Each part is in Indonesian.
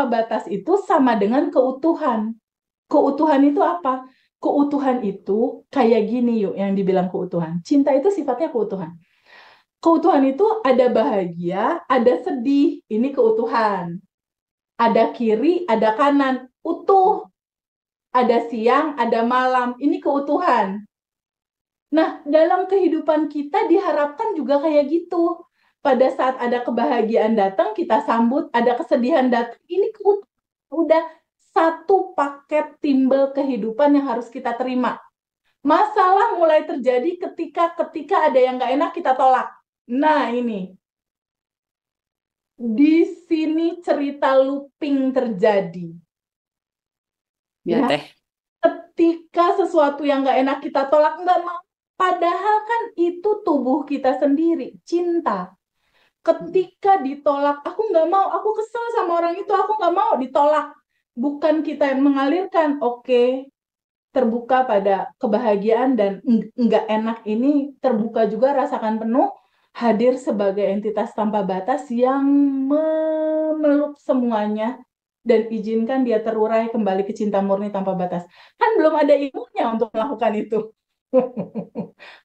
batas itu sama dengan keutuhan. Keutuhan itu apa? Keutuhan itu kayak gini yuk yang dibilang keutuhan. Cinta itu sifatnya keutuhan. Keutuhan itu ada bahagia, ada sedih. Ini keutuhan. Ada kiri, ada kanan. Utuh. Ada siang, ada malam. Ini keutuhan. Nah, dalam kehidupan kita diharapkan juga kayak gitu. Pada saat ada kebahagiaan datang, kita sambut, ada kesedihan datang. Ini udah satu paket timbel kehidupan yang harus kita terima. Masalah mulai terjadi ketika ada yang nggak enak kita tolak. Nah, ini. Di sini cerita looping terjadi. Ya, Ya, Teh. ketika sesuatu yang nggak enak kita tolak, nggak mau. Padahal kan itu tubuh kita sendiri, cinta. Ketika ditolak, aku nggak mau, aku kesel sama orang itu, aku nggak mau ditolak. Bukan kita yang mengalirkan, oke, terbuka pada kebahagiaan dan nggak enak ini, terbuka juga, rasakan penuh, hadir sebagai entitas tanpa batas yang memeluk semuanya dan izinkan dia terurai kembali ke cinta murni tanpa batas. Kan belum ada ilmunya untuk melakukan itu.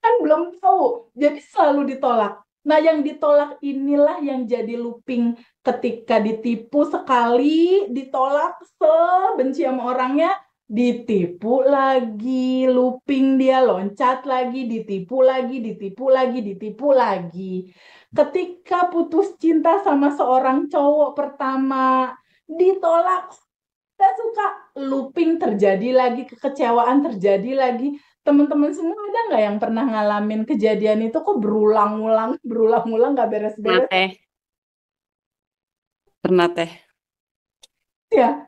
Kan belum tahu, jadi selalu ditolak. Nah, yang ditolak inilah yang jadi looping ketika ditipu sekali, ditolak sebenci sama orangnya, ditipu lagi, looping dia loncat lagi, ditipu lagi, ditipu lagi, ditipu lagi. Ketika putus cinta sama seorang cowok pertama, ditolak, gak suka, looping terjadi lagi, kekecewaan terjadi lagi. Teman-teman semua ada nggak yang pernah ngalamin kejadian itu kok berulang-ulang nggak Pernah, beres-beres Teh. Pernah, Teh. ya?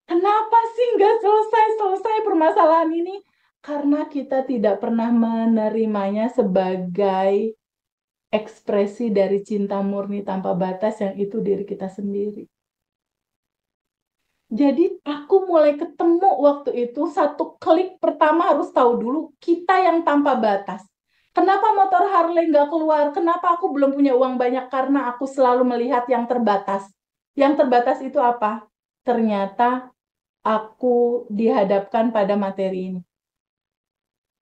Kenapa sih nggak selesai-selesai permasalahan ini? Karena kita tidak pernah menerimanya sebagai ekspresi dari cinta murni tanpa batas yang itu diri kita sendiri. Jadi aku mulai ketemu waktu itu, satu klik pertama harus tahu dulu kita yang tanpa batas. Kenapa motor Harley nggak keluar? Kenapa aku belum punya uang banyak? Karena aku selalu melihat yang terbatas. Yang terbatas itu apa? Ternyata aku dihadapkan pada materi ini.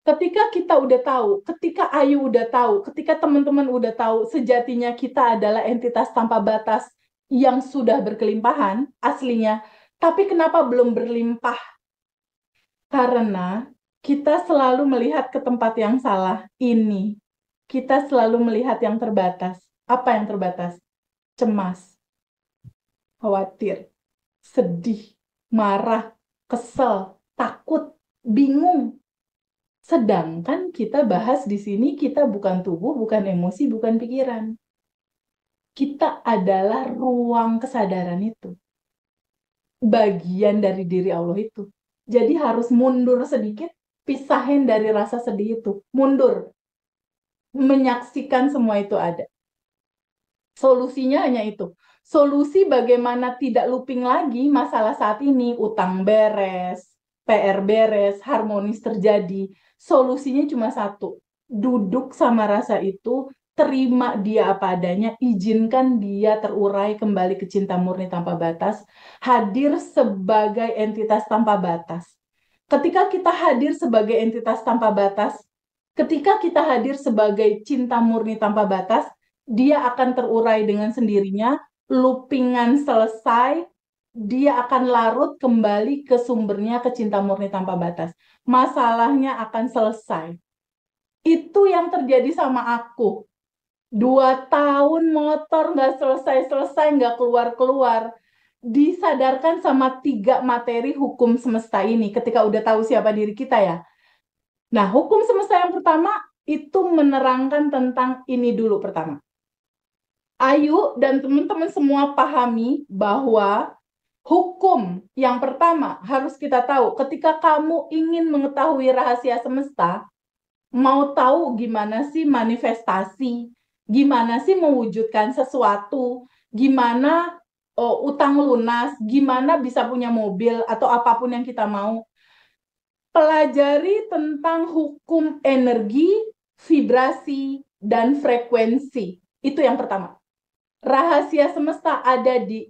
Ketika kita udah tahu, ketika Ayu udah tahu, ketika teman-teman udah tahu, sejatinya kita adalah entitas tanpa batas yang sudah berkelimpahan aslinya, tapi kenapa belum berlimpah? Karena kita selalu melihat ke tempat yang salah. Ini, kita selalu melihat yang terbatas. Apa yang terbatas? Cemas, khawatir, sedih, marah, kesel, takut, bingung. Sedangkan kita bahas di sini, kita bukan tubuh, bukan emosi, bukan pikiran. Kita adalah ruang kesadaran itu. Bagian dari diri Allah itu. Jadi harus mundur sedikit, pisahin dari rasa sedih itu. Mundur. Menyaksikan semua itu ada. Solusinya hanya itu. Solusi bagaimana tidak looping lagi masalah saat ini, utang beres, PR beres, harmonis terjadi. Solusinya cuma satu. Duduk sama rasa itu, terima dia apa adanya, izinkan dia terurai kembali ke cinta murni tanpa batas, hadir sebagai entitas tanpa batas. Ketika kita hadir sebagai entitas tanpa batas, ketika kita hadir sebagai cinta murni tanpa batas, dia akan terurai dengan sendirinya, loopingan selesai, dia akan larut kembali ke sumbernya, ke cinta murni tanpa batas. Masalahnya akan selesai. Itu yang terjadi sama aku. 2 tahun motor nggak selesai-selesai, nggak keluar-keluar. Disadarkan sama 3 materi hukum semesta ini ketika udah tahu siapa diri kita ya. Nah, hukum semesta yang pertama itu menerangkan tentang ini dulu pertama. Ayu dan teman-teman semua pahami bahwa hukum yang pertama harus kita tahu ketika kamu ingin mengetahui rahasia semesta, mau tahu gimana sih manifestasi, gimana sih mewujudkan sesuatu, gimana utang lunas, gimana bisa punya mobil atau apapun yang kita mau. Pelajari tentang hukum energi, vibrasi, dan frekuensi. Itu yang pertama. Rahasia semesta ada di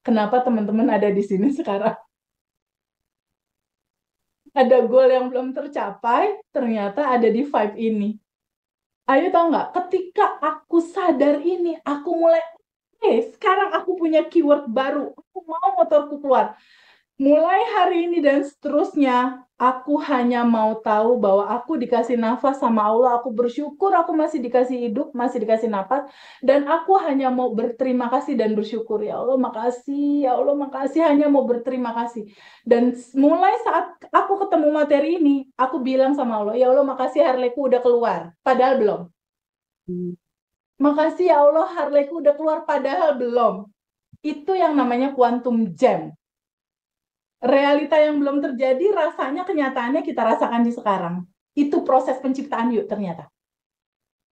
Kenapa teman-teman ada di sini sekarang? Ada goal yang belum tercapai, ternyata ada di vibe ini. Ayo tahu nggak, ketika aku sadar ini, aku mulai, sekarang aku punya keyword baru. Aku mau motorku keluar. Mulai hari ini dan seterusnya, aku hanya mau tahu bahwa aku dikasih nafas sama Allah. Aku bersyukur aku masih dikasih hidup, masih dikasih nafas. Dan aku hanya mau berterima kasih dan bersyukur. Ya Allah, makasih. Ya Allah, makasih. Hanya mau berterima kasih. Dan mulai saat aku ketemu materi ini, aku bilang sama Allah, ya Allah, makasih Harleyku udah keluar. Padahal belum. Hmm. Makasih ya Allah, Harleyku udah keluar. Padahal belum. Itu yang namanya quantum jam. Realita yang belum terjadi, rasanya kenyataannya kita rasakan di sekarang. Itu proses penciptaan yuk ternyata.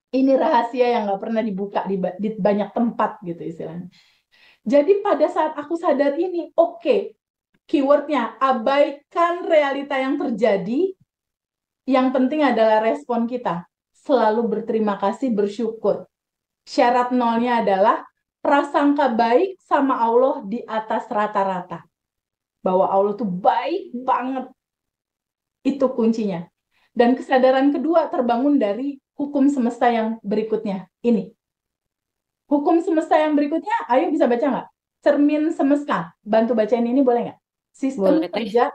Ini rahasia yang nggak pernah dibuka di banyak tempat gitu istilahnya. Jadi pada saat aku sadar ini, oke, keywordnya abaikan realita yang terjadi, yang penting adalah respon kita. Selalu berterima kasih, bersyukur. Syarat nolnya adalah prasangka baik sama Allah di atas rata-rata. Bahwa Allah tuh baik banget. Itu kuncinya. Dan kesadaran kedua terbangun dari hukum semesta yang berikutnya. Ini. Hukum semesta yang berikutnya, ayo bisa baca nggak? Cermin semesta. Bantu bacain ini boleh nggak? Sistem Boleh, Teh. kerja.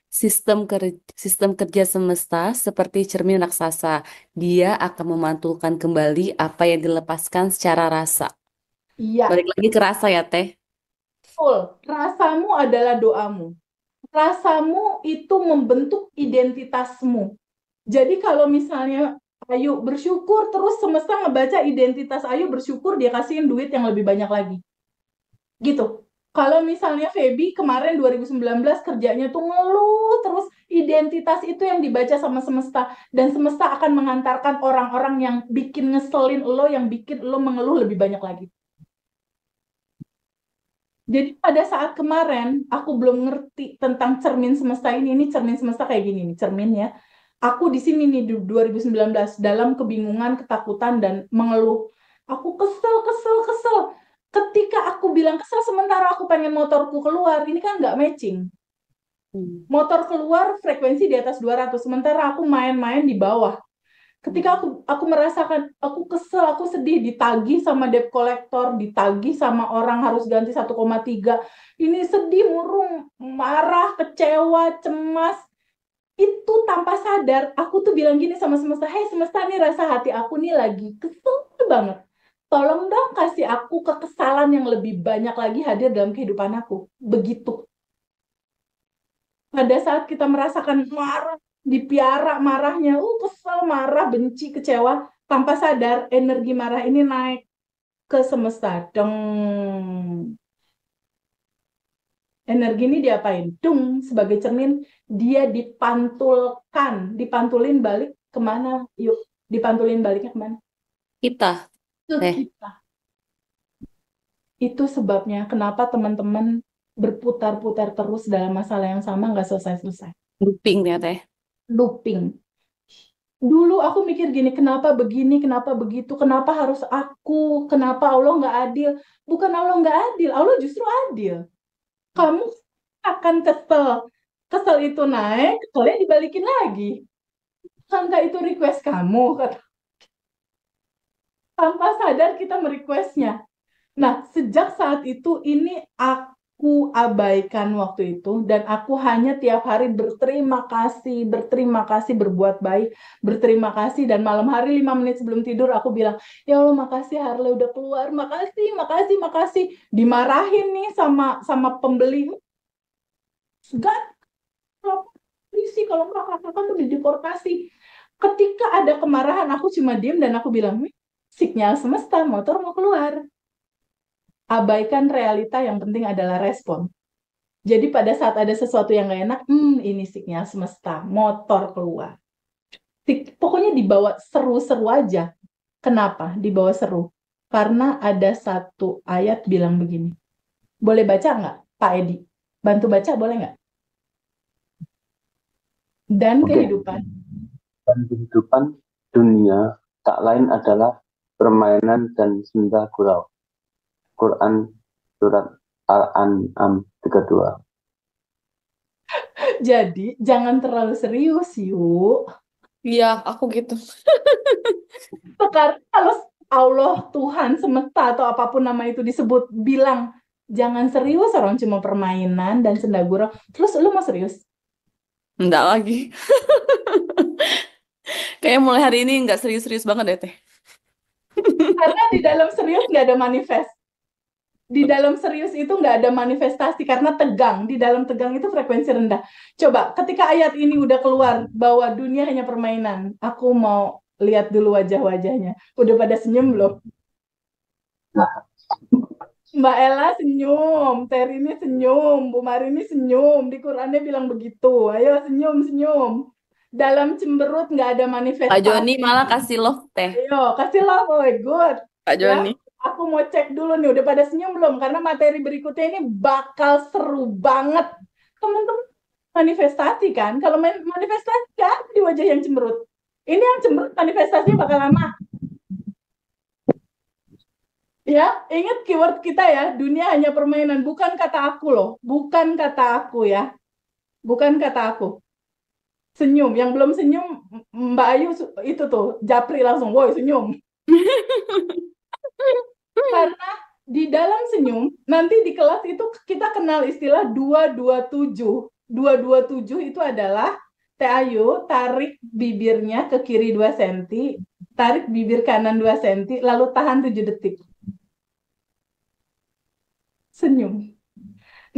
Sistem kerja semesta seperti cermin raksasa. Dia akan memantulkan kembali apa yang dilepaskan secara rasa. Iya, Balik lagi ke rasa ya, Teh. betul. Rasamu adalah doamu. Rasamu itu membentuk identitasmu. Jadi kalau misalnya Ayu bersyukur, terus semesta ngebaca identitas Ayu bersyukur, dia kasihin duit yang lebih banyak lagi. Gitu. Kalau misalnya Feby kemarin 2019 kerjanya tuh ngeluh terus, identitas itu yang dibaca sama semesta, dan semesta akan mengantarkan orang-orang yang bikin ngeselin lo, yang bikin lo mengeluh lebih banyak lagi. Jadi pada saat kemarin aku belum ngerti tentang cermin semesta ini cermin semesta kayak gini nih, cermin ya. Aku di sini nih di 2019 dalam kebingungan, ketakutan dan mengeluh. Aku kesel, kesel, kesel. Ketika aku bilang kesel sementara aku pengen motorku keluar, ini kan nggak matching. Hmm. Motor keluar frekuensi di atas 200, sementara aku main-main di bawah. Ketika aku merasakan, aku kesel, aku sedih, ditagih sama debt collector, ditagih sama orang harus ganti 1,3. Ini sedih, murung, marah, kecewa, cemas. Itu tanpa sadar, aku tuh bilang gini sama semesta, hei semesta, nih rasa hati aku nih lagi kesel banget. Tolong dong kasih aku kekesalan yang lebih banyak lagi hadir dalam kehidupan aku. Begitu. Pada saat kita merasakan marah, dipiara marahnya, kesel, marah, benci, kecewa, tanpa sadar energi marah ini naik ke semesta. Deng. Energi ini diapain? Dung, sebagai cermin, dia dipantulkan. Dipantulin balik kemana? Yuk, dipantulin baliknya kemana? Kita, Ke Teh. kita. Itu sebabnya kenapa teman-teman berputar-putar terus dalam masalah yang sama, nggak selesai-selesai. Looping ya, Teh. Looping. Dulu aku mikir gini, kenapa begini, kenapa begitu, kenapa harus aku, kenapa Allah nggak adil? Bukan Allah nggak adil, Allah justru adil. Kamu akan kesel. Kesel itu naik, keselnya dibalikin lagi. Bukankah itu request kamu? Tanpa sadar kita merequestnya. Nah, sejak saat itu ini aku abaikan waktu itu, dan aku hanya tiap hari berterima kasih, berbuat baik, berterima kasih, dan malam hari 5 menit sebelum tidur aku bilang, ya Allah makasih Harley udah keluar, makasih, makasih, makasih. Dimarahin nih sama sama pembeli, gak polisi kalau nggak kakak kamu dideportasi. Ketika ada kemarahan aku cuma diem dan aku bilang, sinyal semesta, motor mau keluar. Abaikan realita, yang penting adalah respon. Jadi pada saat ada sesuatu yang gak enak, ini sinyal semesta, motor keluar. Pokoknya dibawa seru-seru aja. Kenapa dibawa seru? Karena ada satu ayat bilang begini. Boleh baca nggak, Pak Edi? Bantu baca boleh nggak? Dan Oke, kehidupan. dan kehidupan dunia tak lain adalah permainan dan senda gurau. Quran surat Al-An'am 32. Jadi jangan terlalu serius yuk. Iya, aku gitu. Sekarang kalau Allah, Tuhan, semesta atau apapun nama itu disebut bilang jangan serius, orang cuma permainan dan senda gurau. Terus lu mau serius? Enggak lagi. Kayak mulai hari ini nggak serius-serius banget deh, Teh. Karena di dalam serius nggak ada manifest. Di dalam serius itu nggak ada manifestasi karena tegang. Di dalam tegang itu frekuensi rendah. Coba ketika ayat ini udah keluar bahwa dunia hanya permainan, aku mau lihat dulu wajah-wajahnya. Udah pada senyum belum? Mbak Ella senyum, Terini senyum, Bu Marini senyum. Di Qurannya bilang begitu. Ayo senyum-senyum. Dalam cemberut nggak ada Pak manifestasi. Joni malah kasih love, Teh. Ayo, kasihlah, boy. Good. Pak Ya, Joni. aku mau cek dulu nih, udah pada senyum belum? Karena materi berikutnya ini bakal seru banget. Teman-teman manifestasi kan? Kalau manifestasi kan di wajah yang cemberut. Ini yang cemberut manifestasinya bakal lama. Ya, ingat keyword kita ya, dunia hanya permainan. Bukan kata aku loh, bukan kata aku ya. Bukan kata aku. Senyum, yang belum senyum Mbak Ayu itu tuh, japri langsung, woi senyum. Karena di dalam senyum, nanti di kelas itu kita kenal istilah 227. 227 itu adalah Teh Ayu tarik bibirnya ke kiri 2 cm, tarik bibir kanan 2 cm, lalu tahan 7 detik. Senyum.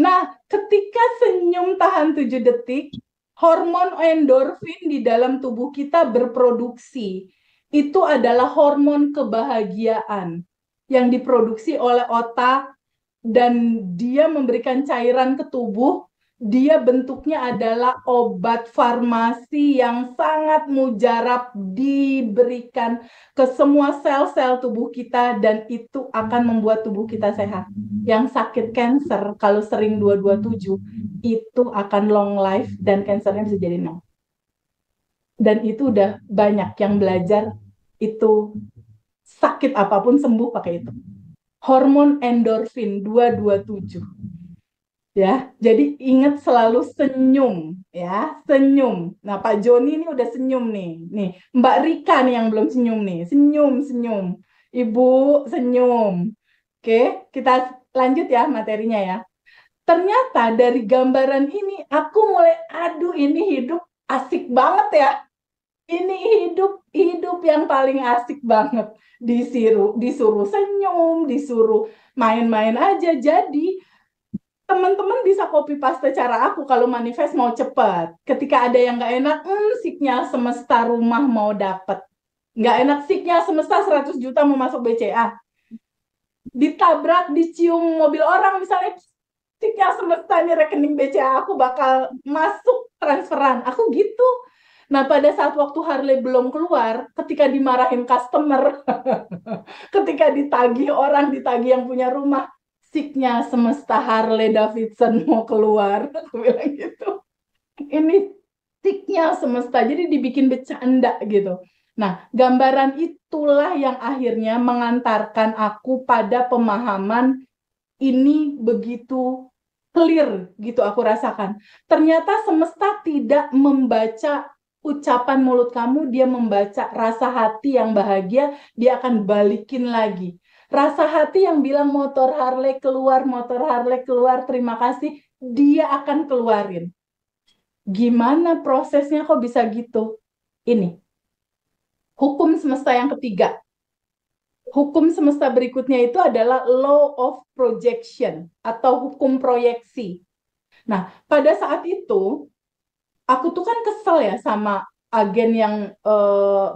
Nah, ketika senyum tahan 7 detik, hormon endorfin di dalam tubuh kita berproduksi. Itu adalah hormon kebahagiaan yang diproduksi oleh otak dan dia memberikan cairan ke tubuh. Dia bentuknya adalah obat farmasi yang sangat mujarab diberikan ke semua sel-sel tubuh kita dan itu akan membuat tubuh kita sehat. Yang sakit kanker kalau sering 227 itu akan long life dan kankernya bisa jadi 0. Dan itu udah banyak yang belajar itu sakit apapun sembuh pakai itu. Hormon endorfin 227. Ya, jadi ingat selalu senyum ya, senyum. Nah, Pak Joni ini udah senyum nih. Nih, Mbak Rika nih yang belum senyum nih. Senyum. Ibu senyum. Oke, kita lanjut ya materinya ya. Ternyata dari gambaran ini aku mulai aduh ini hidup asik banget ya. Ini hidup yang paling asik banget. Disuruh senyum, disuruh main-main aja. Jadi teman-teman bisa copy paste cara aku kalau manifest mau cepat. Ketika ada yang nggak enak, signal semesta rumah mau dapet. Nggak enak signal semesta 100 juta mau masuk BCA. Ditabrak, dicium mobil orang misalnya, signal semesta ini rekening BCA aku bakal masuk transferan. Aku gitu. Nah, pada saat waktu Harley belum keluar, ketika dimarahin customer, ketika ditagih orang, ditagih yang punya rumah, siknya semesta Harley Davidson mau keluar. Aku bilang gitu. Ini siknya semesta, jadi dibikin bercanda gitu. Nah, gambaran itulah yang akhirnya mengantarkan aku pada pemahaman ini begitu clear gitu aku rasakan. Ternyata semesta tidak membaca ucapan mulut kamu, dia membaca rasa hati yang bahagia, dia akan balikin lagi. Rasa hati yang bilang motor Harley keluar, terima kasih, dia akan keluarin. Gimana prosesnya kok bisa gitu? Ini, hukum semesta yang ketiga. Hukum semesta berikutnya itu adalah law of projection atau hukum proyeksi. Nah, pada saat itu, aku tuh kan kesel ya sama agen yang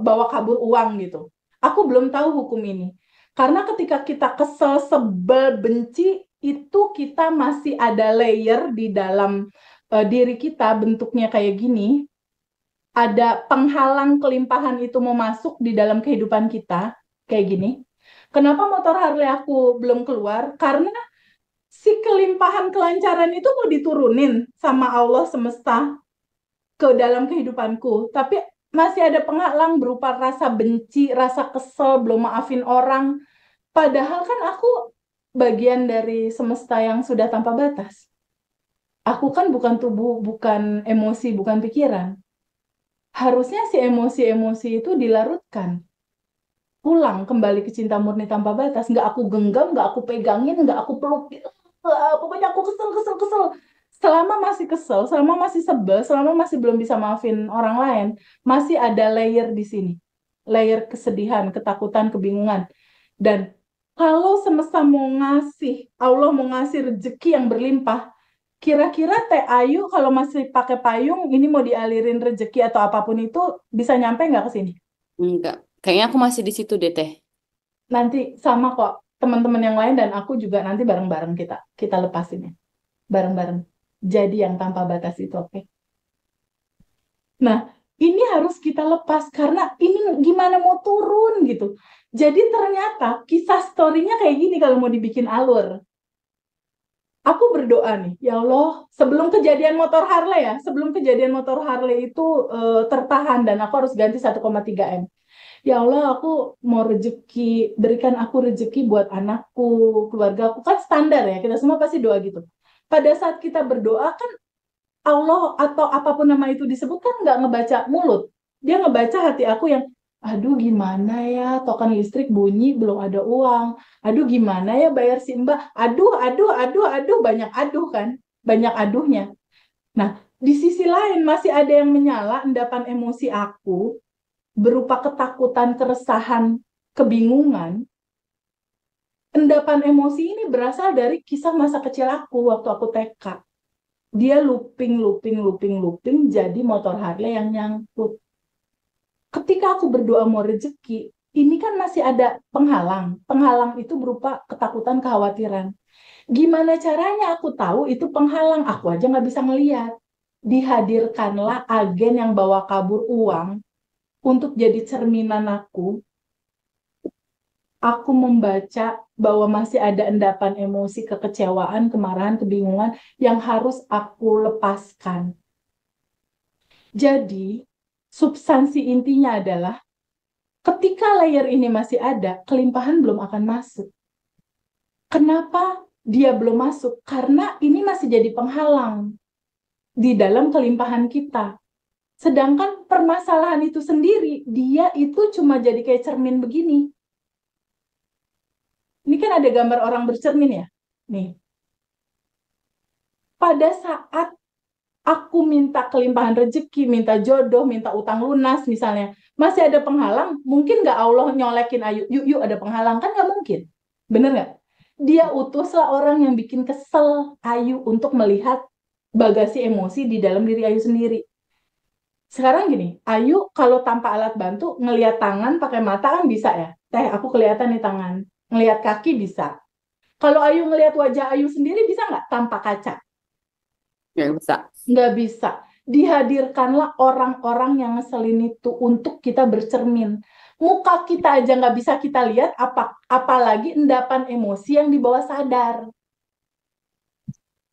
bawa kabur uang gitu. Aku belum tahu hukum ini. Karena ketika kita kesel, sebel, benci, itu kita masih ada layer di dalam diri kita bentuknya kayak gini. Ada penghalang kelimpahan itu mau masuk di dalam kehidupan kita, kayak gini. Kenapa motor Harley aku belum keluar? Karena si kelimpahan kelancaran itu mau diturunin sama Allah semesta ke dalam kehidupanku, tapi masih ada penghalang berupa rasa benci, rasa kesel, belum maafin orang. Padahal kan aku bagian dari semesta yang sudah tanpa batas. Aku kan bukan tubuh, bukan emosi, bukan pikiran. Harusnya si emosi-emosi itu dilarutkan. Pulang kembali ke cinta murni tanpa batas. Nggak aku genggam, nggak aku pegangin, nggak aku peluk. Pokoknya aku kesel, kesel, kesel. Selama masih kesel, selama masih sebel, selama masih belum bisa maafin orang lain, masih ada layer di sini. Layer kesedihan, ketakutan, kebingungan. Dan kalau semesta mau ngasih, Allah mau ngasih rezeki yang berlimpah, kira-kira Teh Ayu kalau masih pakai payung, ini mau dialirin rezeki atau apapun itu, bisa nyampe nggak ke sini? Enggak. Kayaknya aku masih di situ deh, Teh. Nanti sama kok teman-teman yang lain dan aku juga nanti bareng-bareng kita lepasin ya, bareng-bareng. Jadi yang tanpa batas itu, oke? Nah, ini harus kita lepas karena ini gimana mau turun gitu. Jadi ternyata kisah story-nya kayak gini kalau mau dibikin alur. Aku berdoa nih, ya Allah, sebelum kejadian motor Harley ya, sebelum kejadian motor Harley itu tertahan dan aku harus ganti 1,3 M. Ya Allah, aku mau rezeki, berikan aku rezeki buat anakku, keluarga aku. Kan standar ya, kita semua pasti doa gitu. Pada saat kita berdoa kan Allah atau apapun nama itu disebut kan nggak ngebaca mulut. Dia ngebaca hati aku yang, aduh gimana ya, token listrik bunyi, belum ada uang. Aduh gimana ya bayar si Mbak. Aduh, aduh, aduh, aduh, banyak aduh kan. Banyak aduhnya. Nah, di sisi lain masih ada yang menyala endapan emosi aku berupa ketakutan, keresahan, kebingungan. Endapan emosi ini berasal dari kisah masa kecil aku waktu aku TK. Dia looping, looping, looping, looping, jadi motor Harley yang nyangkut. Ketika aku berdoa mau rezeki, ini kan masih ada penghalang. Penghalang itu berupa ketakutan, kekhawatiran. Gimana caranya aku tahu itu penghalang? Aku aja nggak bisa ngeliat. Dihadirkanlah agen yang bawa kabur uang untuk jadi cerminan aku membaca bahwa masih ada endapan emosi, kekecewaan, kemarahan, kebingungan yang harus aku lepaskan. Jadi, substansi intinya adalah ketika layer ini masih ada, kelimpahan belum akan masuk. Kenapa dia belum masuk? Karena ini masih jadi penghalang di dalam kelimpahan kita. Sedangkan permasalahan itu sendiri, dia itu cuma jadi kayak cermin begini. Ini kan ada gambar orang bercermin ya. Nih, pada saat aku minta kelimpahan rezeki, minta jodoh, minta utang lunas misalnya, masih ada penghalang, mungkin nggak Allah nyolekin Ayu, yuk yuk ada penghalang, kan nggak mungkin. Bener nggak? Dia utuslah orang yang bikin kesel Ayu untuk melihat bagasi emosi di dalam diri Ayu sendiri. Sekarang gini, Ayu kalau tanpa alat bantu, ngelihat tangan pakai mata kan bisa ya. Teh, aku kelihatan nih tangan. Ngelihat kaki bisa. Kalau Ayu ngelihat wajah Ayu sendiri bisa nggak tanpa kaca? Nggak bisa. Nggak bisa. Dihadirkanlah orang-orang yang ngeselin itu untuk kita bercermin. Muka kita aja nggak bisa kita lihat, apalagi endapan emosi yang di bawah sadar.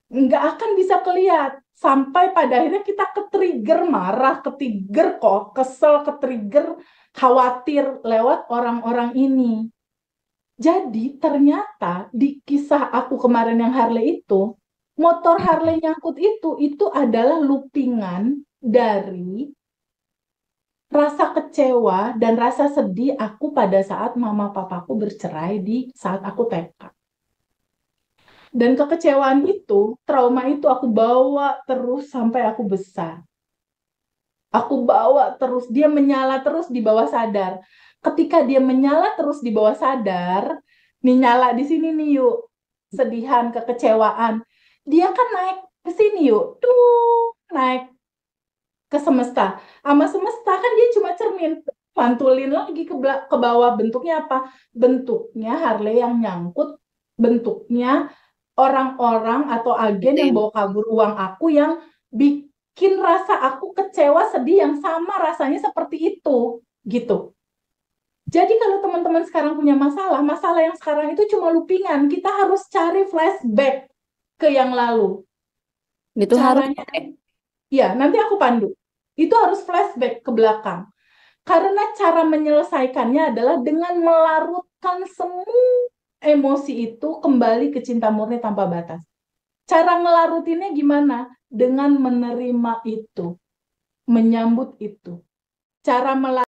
Nggak akan bisa kelihat. Sampai pada akhirnya kita ke-trigger marah, ke-trigger kok, kesel, ke-trigger khawatir lewat orang-orang ini. Jadi ternyata di kisah aku kemarin yang Harley itu, motor Harley nyangkut itu adalah loopingan dari rasa kecewa dan rasa sedih aku pada saat mama papaku bercerai di saat aku TK. Dan kekecewaan itu, trauma itu aku bawa terus sampai aku besar. Aku bawa terus, dia menyala terus di bawah sadar. Ketika dia menyala terus di bawah sadar, nih nyala di sini nih yuk, sedihan, kekecewaan. Dia kan naik ke sini yuk, tuh naik ke semesta. Sama semesta kan dia cuma cermin, mantulin lagi ke bawah. Bentuknya apa? Bentuknya Harley yang nyangkut, bentuknya orang-orang atau agen yang bawa kabur uang aku yang bikin rasa aku kecewa, sedih yang sama rasanya seperti itu, gitu. Jadi kalau teman-teman sekarang punya masalah, masalah yang sekarang itu cuma loopingan. Kita harus cari flashback ke yang lalu. Itu harus. Caranya, ya nanti aku pandu. Itu harus flashback ke belakang. Karena cara menyelesaikannya adalah dengan melarutkan semua emosi itu kembali ke cinta murni tanpa batas. Cara ngelarutinnya gimana? Dengan menerima itu, menyambut itu. Cara